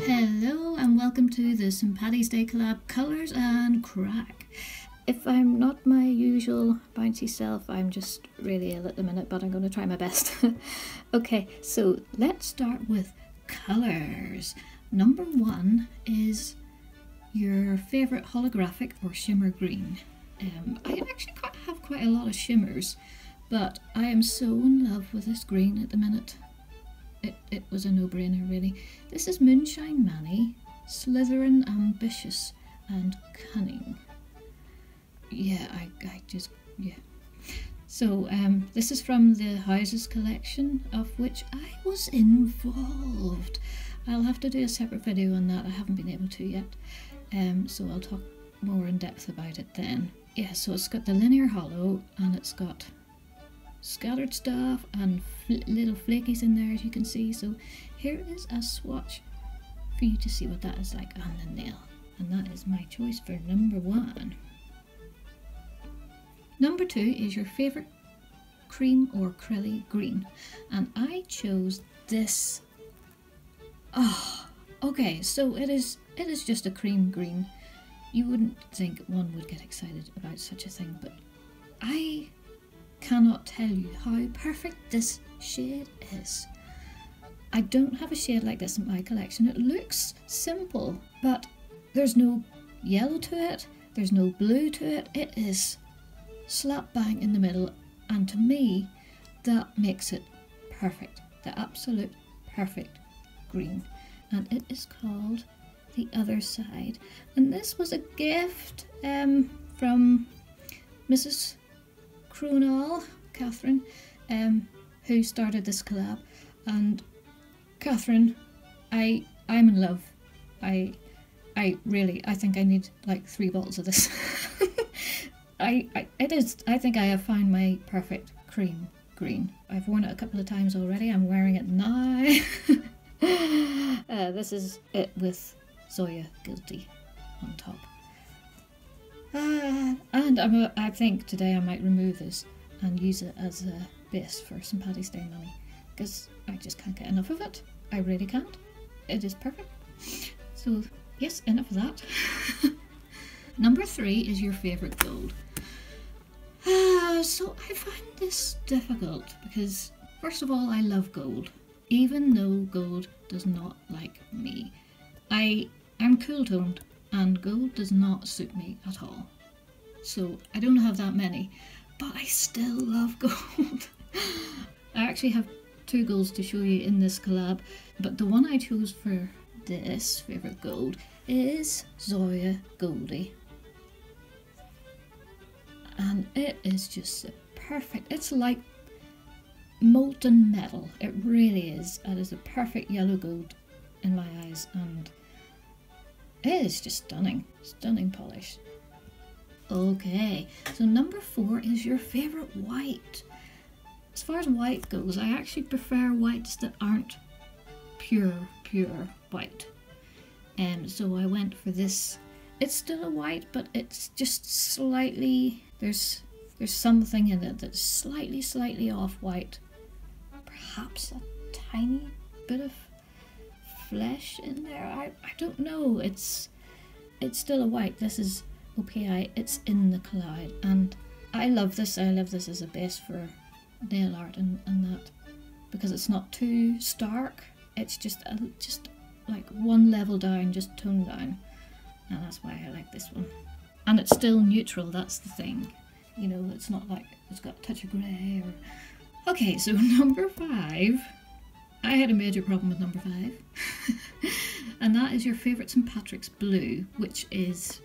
Hello and welcome to the St. Paddy's Day collab Colours and Crack. If I'm not my usual bouncy self, I'm just really ill at the minute, but I'm going to try my best. Okay, so let's start with colours. Number one is your favourite holographic or shimmer green. I actually have quite a lot of shimmers, but I am so in love with this green at the minute. It was a no-brainer really. This is Moonshine Manny, Slytherin Ambitious and Cunning. Yeah, yeah. So this is from the Houses collection, of which I was involved. I'll have to do a separate video on that, I haven't been able to yet. So I'll talk more in depth about it then. Yeah, so it's got the linear hollow and it's got scattered stuff and little flakies in there, as you can see. So here is a swatch for you to see what that is like on the nail, and that is my choice for number one. Number two is your favourite cream or acrylic green, and I chose this. Oh, okay, so it is just a cream green. You wouldn't think one would get excited about such a thing, but I cannot tell you how perfect this shade is. I don't have a shade like this in my collection. It looks simple, but there's no yellow to it, there's no blue to it. It is slap bang in the middle, and to me that makes it perfect, the absolute perfect green. And it is called The Other Side, and this was a gift from Mrs. Cronall, Catherine, who started this collab. And Catherine, I'm in love. I think I need like 3 bottles of this. I think I have found my perfect cream green. I've worn it a couple of times already. I'm wearing it now. This is it with Zoya Guilty on top. And I think today I might remove this and use it as a base for St. Paddy's Day money, because I just can't get enough of it. I really can't. It is perfect. So yes, enough of that. Number 3 is your favourite gold. So I find this difficult because first of all I love gold, even though gold does not like me. I'm cool toned and gold does not suit me at all. So I don't have that many, but I still love gold. I actually have 2 golds to show you in this collab, but the one I chose for this favourite gold is Zoya Goldie. And it is just perfect. It's like molten metal. It really is. It is a perfect yellow gold in my eyes, and it is just stunning. Stunning polish. Okay, so number 4 is your favourite white. As far as white goes, I actually prefer whites that aren't pure white. So I went for this. It's still a white, but it's just slightly, there's something in it that's slightly off white. Perhaps a tiny bit of flesh in there. I don't know. It's still a white. This is Opi, it's in the cloud, and I love this. I love this as a base for nail art and that, because it's not too stark. It's just like one level down, just toned down, and that's why I like this one. And it's still neutral, that's the thing. You know, it's not like it's got a touch of grey or... Okay, so number 5. I had a major problem with number 5. And that is your favourite St. Patrick's blue, which is...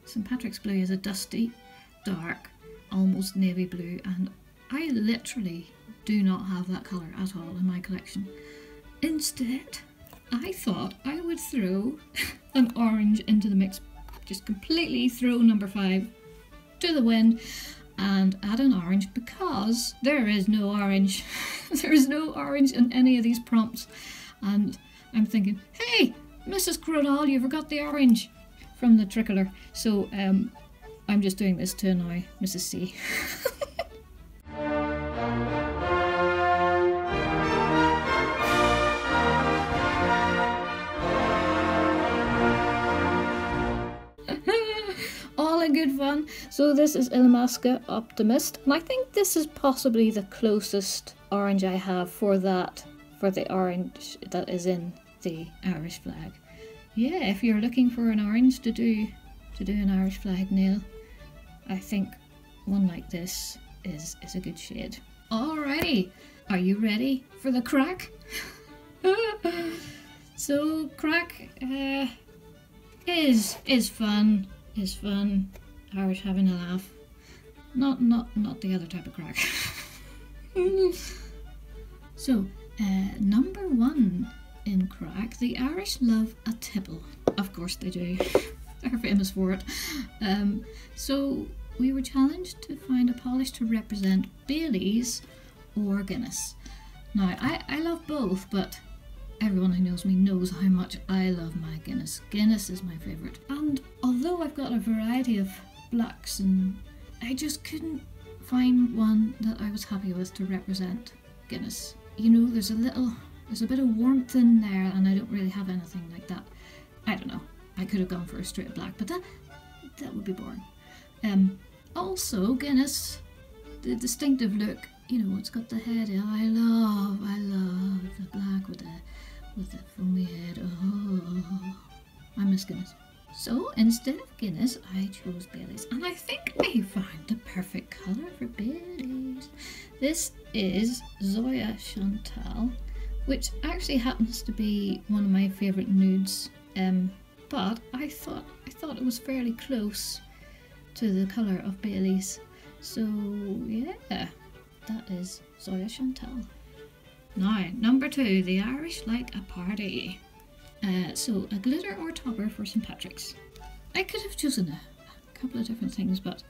St. Patrick's blue is a dusty, dark, almost navy blue, and I literally do not have that colour at all in my collection. Instead, I thought I would throw an orange into the mix, just completely throw number 5 to the wind and add an orange, because there is no orange. There is no orange in any of these prompts, and I'm thinking, hey, Mrs. Cronall, you forgot the orange from the tricolor. So I'm just doing this to annoy Mrs. C. good fun. So this is Illamasqua Optimist, and I think this is possibly the closest orange I have for that, for the orange that is in the Irish flag. Yeah, if you're looking for an orange to do an Irish flag nail, I think one like this is a good shade. Alrighty, are you ready for the crack? So crack is fun. Irish having a laugh. Not the other type of crack. So number 1 in crack, the Irish love a tipple. Of course they do. They're famous for it. So we were challenged to find a polish to represent Baileys or Guinness. Now I love both, but everyone who knows me knows how much I love my Guinness. Guinness is my favourite. And although I've got a variety of blacks, and I just couldn't find one that I was happy with to represent Guinness. You know, there's a bit of warmth in there, and I don't really have anything like that. I don't know. I could have gone for a straight black, but that would be boring. Also, Guinness, the distinctive look, you know, it's got the head. I love the black with the foamy head. Oh, I miss Guinness. So instead of Guinness, I chose Baileys, and I think I found the perfect colour for Baileys. This is Zoya Chantal, which actually happens to be one of my favourite nudes. But I thought it was fairly close to the colour of Baileys. So yeah, that is Zoya Chantal. Now, number 2, the Irish like a party. So a glitter or topper for St. Patrick's. I could have chosen a couple of different things, but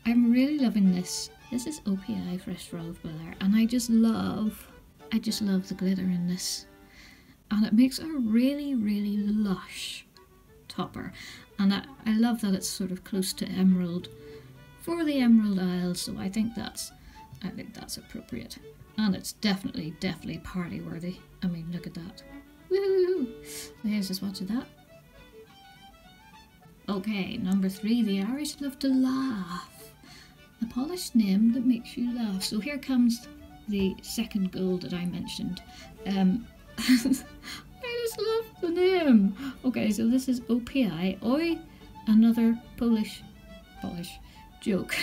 I'm really loving this. This is Opi Everest, and I just love the glitter in this. And it makes a really, really lush topper. And I love that it's sort of close to emerald for the Emerald Isle, so I think that's appropriate. And it's definitely party worthy. I mean, look at that. Woohoo! So here's a swatch of that. Okay, number 3, the Irish love to laugh. A polished name that makes you laugh. So here comes the second gold that I mentioned. I just love the name. Okay, so this is OPI. Oi, another Polish joke.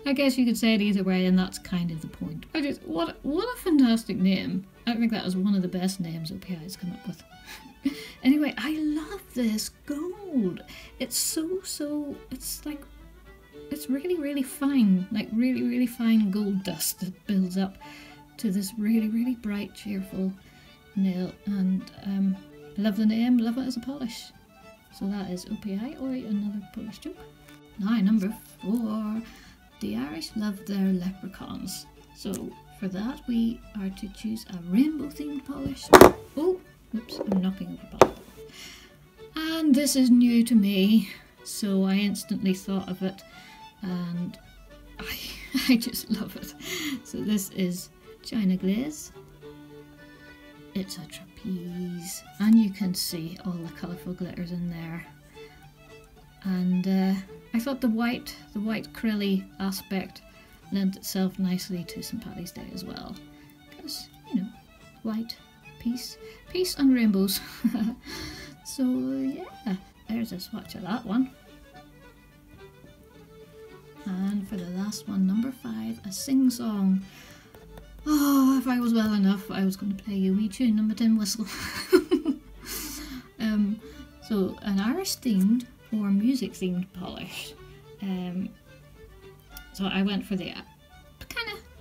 I guess you could say it either way, and that's kind of the point. What a fantastic name. I think that is one of the best names OPI has come up with. Anyway, I love this gold. It's it's really, really fine, like really, really fine gold dust that builds up to this really, really bright, cheerful nail. And I love the name, love it as a polish. So that is OPI, Oi, another Polish joke. Now, number 4. The Irish love their leprechauns. So for that we are to choose a rainbow themed polish. Oh, oops, I'm knocking over bottle. And this is new to me, so I instantly thought of it, and I just love it. So this is China Glaze. It's a trapeze, and you can see all the colourful glitters in there. And I thought the white crilly aspect lent itself nicely to St. Paddy's Day as well, because, you know, white, peace and rainbows. So yeah, there's a swatch of that one. And for the last one, number 5, a Singsong. Oh, if I was well enough, I was going to play you a wee tune on my tin whistle. So an Irish themed or music themed polish. So I went for the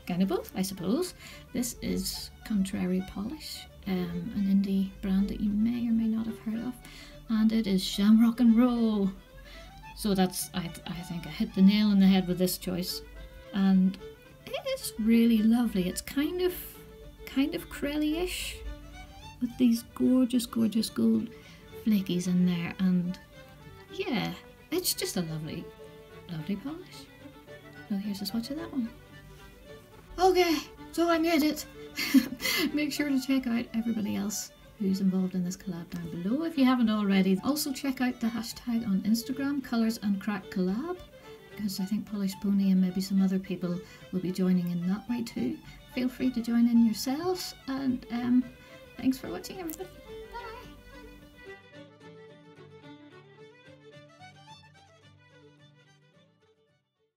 kind of both, I suppose. This is Contrary Polish, an indie brand that you may or may not have heard of, and it is Shamrock and Roll. So that's, I think I hit the nail on the head with this choice, and it is really lovely. It's kind of crelly-ish with these gorgeous gold flakies in there, and yeah, it's just a lovely polish. So here's a swatch of that one. Okay, so I made it. Make sure to check out everybody else who's involved in this collab down below if you haven't already. Also check out the hashtag on Instagram, colours&craic collab, because I think Polished Pony and maybe some other people will be joining in that way too. Feel free to join in yourselves, and thanks for watching everybody.